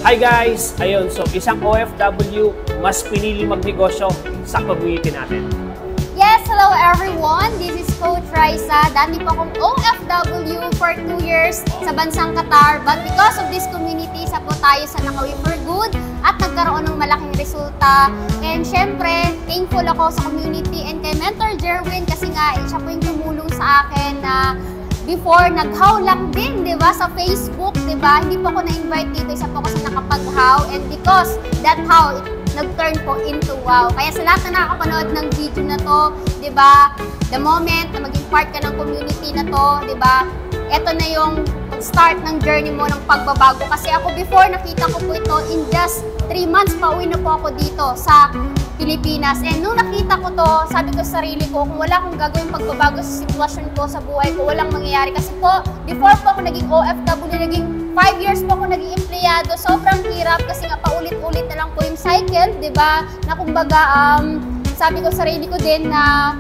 Hi guys! Ayun, so isang OFW mas pinili magnegosyo sa community natin. Yes, hello everyone! This is Coach Raisa. Dati po akong OFW for 2 years sa bansang Qatar. But because of this community, isa po tayo sa Nakauwi for Good at nagkaroon ng malaking resulta. And syempre, thankful ako sa community and kay Mentor Jerwin kasi nga siya po yung tumulong sa akin na before, nag-how lang din, di ba? Sa Facebook, di ba? Hindi po ako na-invite dito. Isa po ako sa nakapag-how. And because that how, nag-turn po into wow. Kaya sa lahat na nakakapanood ng video na to, di ba? The moment na maging part ka ng community na to, di ba? Ito na yung start ng journey mo ng pagbabago. Kasi ako before, nakita ko po ito in just 3 months, pauwi na po ako dito sa Pilipinas. And nung nakita ko to, sabi ko sa sarili ko, kung wala akong gagawin pagbabago sa sitwasyon ko, sa buhay ko, walang mangyayari. Kasi po, before po ako naging OFW, naging 5 years po ako naging empleyado. Sobrang hirap kasi nga paulit-ulit na lang po yung cycle, di ba? Na kumbaga, sabi ko sa sarili ko din na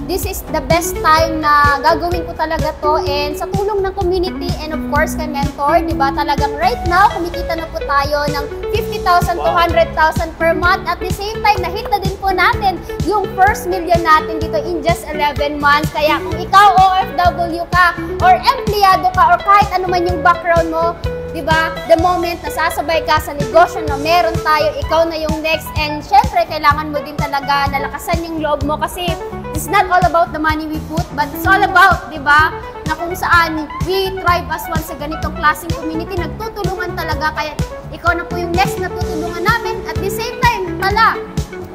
this is the best time na gagawin ko talaga to, and sa tulong ng community and of course kay Mentor, di ba? Talagang right now, kumikita na po tayo ng 50,000 to 100,000 per month. At the same time, na-hit na din po natin yung first million natin dito in just 11 months. Kaya kung ikaw OFW ka or empleyado ka or kahit ano man yung background mo, di ba? The moment na sasabay ka sa negosyo na meron tayo, ikaw na yung next. And syempre, kailangan mo din talaga nalakasan yung loob mo kasi it's not all about the money we put, but it's all about, di ba, na kung saan we thrive as one sa ganitong klaseng community, nagtutulungan talaga. Kaya ikaw na po yung next na tutulungan namin. At the same time,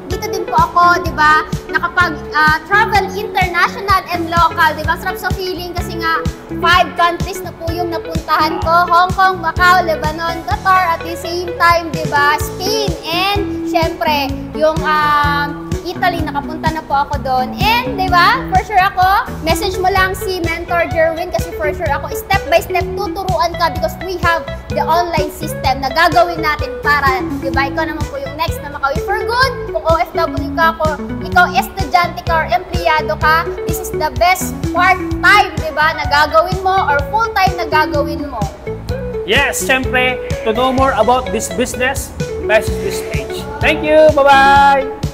dito din po ako, di ba, nakapag-travel international and local, di ba? Sarap sa feeling kasi nga 5 countries na po yung napuntahan ko. Hong Kong, Macau, Lebanon, Qatar, at the same time, di ba, Spain, and syempre, yung Italy, nakapunta na po ako doon. And, di ba, for sure ako, message mo lang si Mentor Jerwin kasi for sure ako, step by step, tuturuan ka because we have the online system na gagawin natin para, di ba, ikaw naman po yung next na Makauwi for Good. Kung OFW ka ako, ikaw estudyante ka or empleyado ka, this is the best part-time, di ba, na gagawin mo or full-time na gagawin mo. Yes, syempre, to know more about this business, message this page. Thank you! Bye-bye!